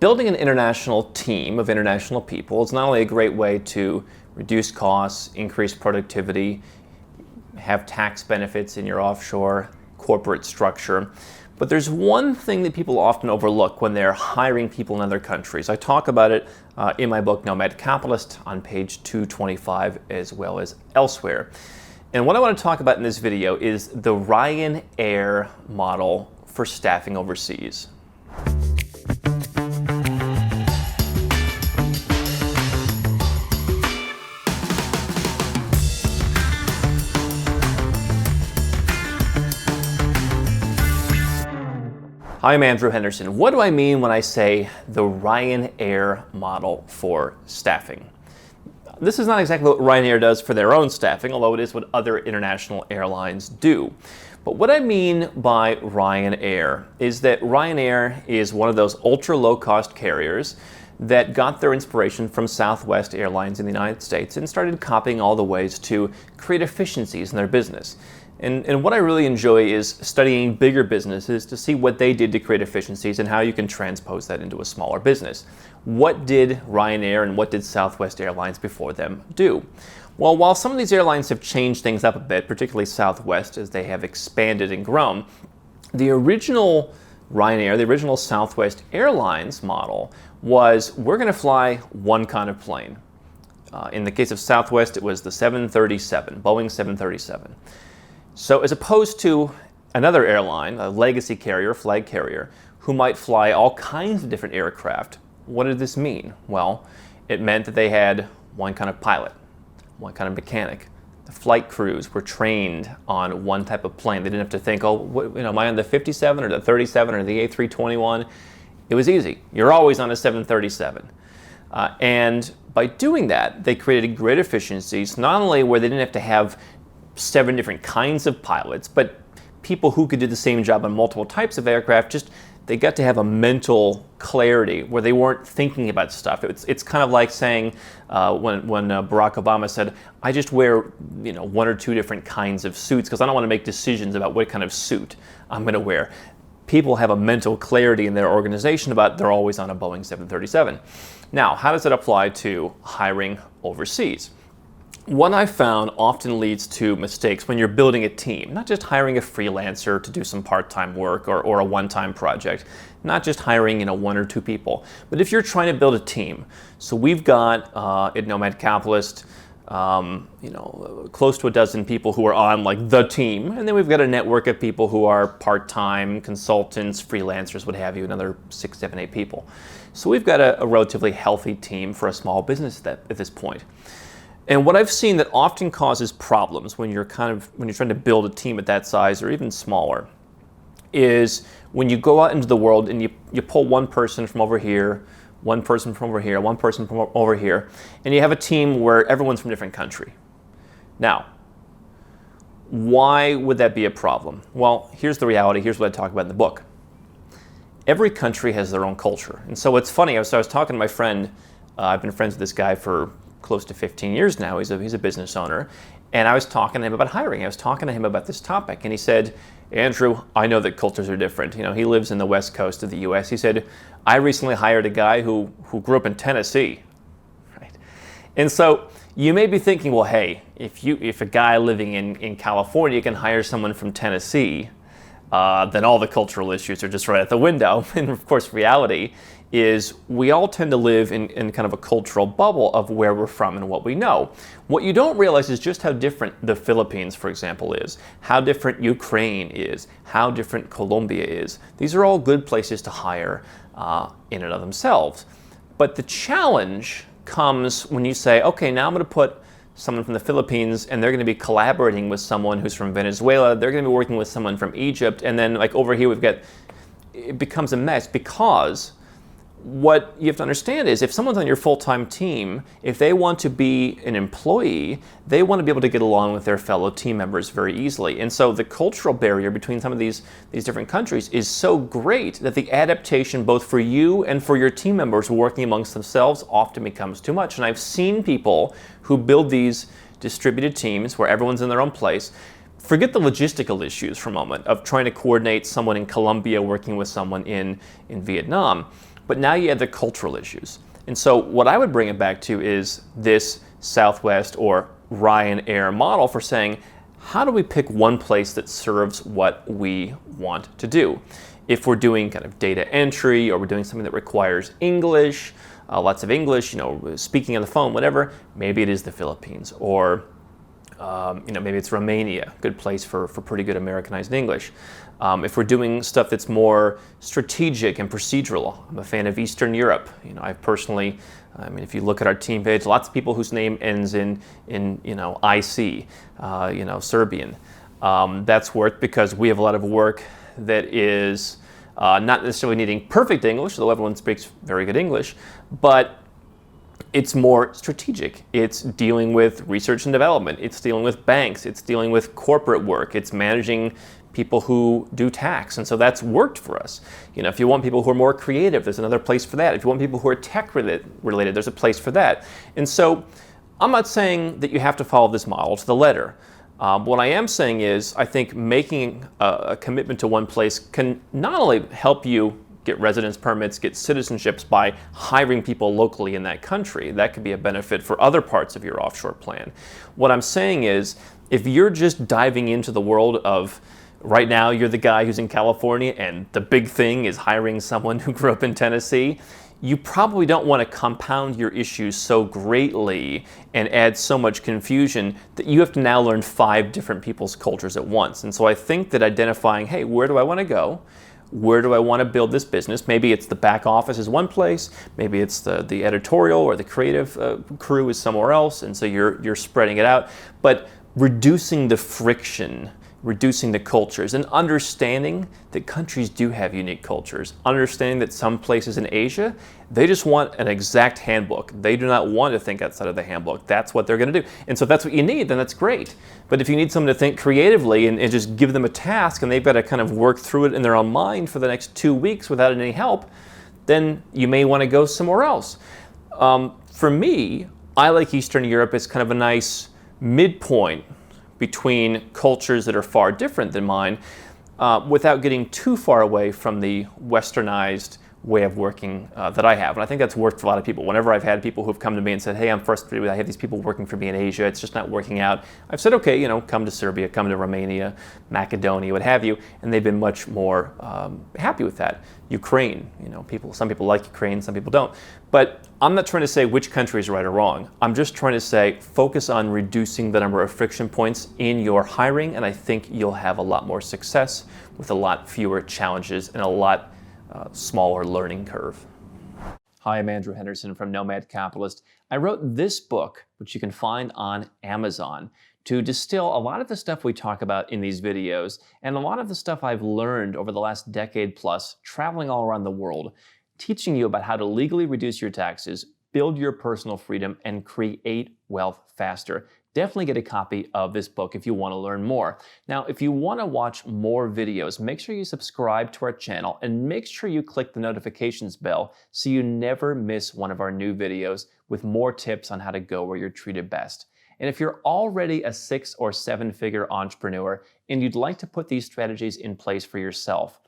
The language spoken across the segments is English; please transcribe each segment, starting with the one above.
Building an international team of international people is not only a great way to reduce costs, increase productivity, have tax benefits in your offshore corporate structure, but there's one thing that people often overlook when they're hiring people in other countries. I talk about it in my book, Nomad Capitalist, on page 225, as well as elsewhere. And what I want to talk about in this video is the RyanAir model for staffing overseas. Hi, I'm Andrew Henderson. What do I mean when I say the RyanAir model for staffing? This is not exactly what RyanAir does for their own staffing, although it is what other international airlines do. But what I mean by RyanAir is that RyanAir is one of those ultra low-cost carriers that got their inspiration from Southwest Airlines in the United States and started copying all the ways to create efficiencies in their business. And what I really enjoy is studying bigger businesses to see what they did to create efficiencies and how you can transpose that into a smaller business. What did RyanAir and what did Southwest Airlines before them do? Well, while some of these airlines have changed things up a bit, particularly Southwest as they have expanded and grown, the original RyanAir, the original Southwest Airlines model was we're going to fly one kind of plane. In the case of Southwest, it was the 737, Boeing 737. So as opposed to another airline, a legacy carrier, flag carrier, who might fly all kinds of different aircraft, what did this mean? Well, it meant that they had one kind of pilot, one kind of mechanic. The flight crews were trained on one type of plane. They didn't have to think, am I on the 57 or the 37 or the A321? It was easy. You're always on a 737. And by doing that, they created great efficiencies, not only where they didn't have to have 7 different kinds of pilots, but people who could do the same job on multiple types of aircraft, they got to have a mental clarity where they weren't thinking about stuff. It's kind of like saying when Barack Obama said, I just wear 1 or 2 different kinds of suits because I don't want to make decisions about what kind of suit I'm going to wear. People have a mental clarity in their organization about they're always on a Boeing 737. Now, how does it apply to hiring overseas? What I've found often leads to mistakes when you're building a team, not just hiring a freelancer to do some part-time work or a one-time project, not just hiring 1 or 2 people, but if you're trying to build a team. So we've got at Nomad Capitalist, close to a dozen people who are on like the team, and then we've got a network of people who are part-time consultants, freelancers, what have you, another 6, 7, 8 people. So we've got a relatively healthy team for a small business at this point. And what I've seen that often causes problems when you're trying to build a team at that size or even smaller is when you go out into the world and you pull one person from over here, one person from over here, one person from over here, and you have a team where everyone's from a different country. Now, why would that be a problem? Well, here's the reality. Here's what I talk about in the book. Every country has their own culture. And so it's funny, I was talking to my friend, I've been friends with this guy for close to 15 years now. He's a business owner. And I was talking to him about hiring. I was talking to him about this topic. And he said, Andrew, I know that cultures are different. He lives in the west coast of the US. He said, I recently hired a guy who grew up in Tennessee. Right? And so you may be thinking, well, hey, if a guy living in California can hire someone from Tennessee, then all the cultural issues are just right out the window. And of course, reality is we all tend to live in kind of a cultural bubble of where we're from and what we know. What you don't realize is just how different the Philippines, for example, is, how different Ukraine is, how different Colombia is. These are all good places to hire in and of themselves. But the challenge comes when you say, okay, now I'm going to put someone from the Philippines and they're going to be collaborating with someone who's from Venezuela, they're going to be working with someone from Egypt, and then like over here it becomes a mess because what you have to understand is if someone's on your full-time team, if they want to be an employee, they want to be able to get along with their fellow team members very easily. And so the cultural barrier between some of these different countries is so great that the adaptation both for you and for your team members working amongst themselves often becomes too much. And I've seen people who build these distributed teams where everyone's in their own place. Forget the logistical issues for a moment of trying to coordinate someone in Colombia working with someone in Vietnam. but now you add the cultural issues. And so what I would bring it back to is this Southwest or RyanAir model for saying, how do we pick one place that serves what we want to do? If we're doing kind of data entry, or we're doing something that requires English, lots of English, speaking on the phone, whatever, maybe it is the Philippines, or maybe it's Romania, good place for pretty good Americanized English. If we're doing stuff that's more strategic and procedural, I'm a fan of Eastern Europe. If you look at our team page, lots of people whose name ends in IC, Serbian. That's worked because we have a lot of work that is not necessarily needing perfect English, though everyone speaks very good English, but it's more strategic. It's dealing with research and development. It's dealing with banks. It's dealing with corporate work. It's managing people who do tax. And so that's worked for us. If you want people who are more creative, there's another place for that. If you want people who are tech related, there's a place for that. And so I'm not saying that you have to follow this model to the letter. What I am saying is, I think making a commitment to one place can not only help you get residence permits, get citizenships by hiring people locally in that country. That could be a benefit for other parts of your offshore plan. What I'm saying is, if you're just diving into the world of, right now you're the guy who's in California and the big thing is hiring someone who grew up in Tennessee, you probably don't want to compound your issues so greatly and add so much confusion that you have to now learn 5 different people's cultures at once. And so I think that identifying, hey, where do I want to go? Where do I want to build this business? Maybe it's the back office is one place, maybe it's the editorial or the creative crew is somewhere else, and so you're spreading it out. But reducing the friction, reducing the cultures, and understanding that countries do have unique cultures. Understanding that some places in Asia, they just want an exact handbook. They do not want to think outside of the handbook. That's what they're going to do. And so if that's what you need, then that's great. But if you need someone to think creatively and just give them a task and they've got to kind of work through it in their own mind for the next 2 weeks without any help, then you may want to go somewhere else. For me, I like Eastern Europe as kind of a nice midpoint between cultures that are far different than mine, without getting too far away from the westernized way of working that I have. And I think that's worked for a lot of people. Whenever I've had people who've come to me and said, hey, I'm frustrated, I have these people working for me in Asia, it's just not working out, I've said, okay, come to Serbia, come to Romania, Macedonia, what have you, and they've been much more happy with that. Ukraine, some people like Ukraine, some people don't. But I'm not trying to say which country is right or wrong. I'm just trying to say focus on reducing the number of friction points in your hiring, and I think you'll have a lot more success with a lot fewer challenges and a lot smaller learning curve. Hi, I'm Andrew Henderson from Nomad Capitalist. I wrote this book, which you can find on Amazon, to distill a lot of the stuff we talk about in these videos and a lot of the stuff I've learned over the last decade plus traveling all around the world, teaching you about how to legally reduce your taxes, build your personal freedom, and create wealth faster. Definitely get a copy of this book if you want to learn more. Now, if you want to watch more videos, make sure you subscribe to our channel and make sure you click the notifications bell so you never miss one of our new videos with more tips on how to go where you're treated best. And if you're already a 6- or 7-figure entrepreneur and you'd like to put these strategies in place for yourself,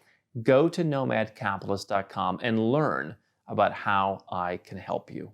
go to nomadcapitalist.com and learn about how I can help you.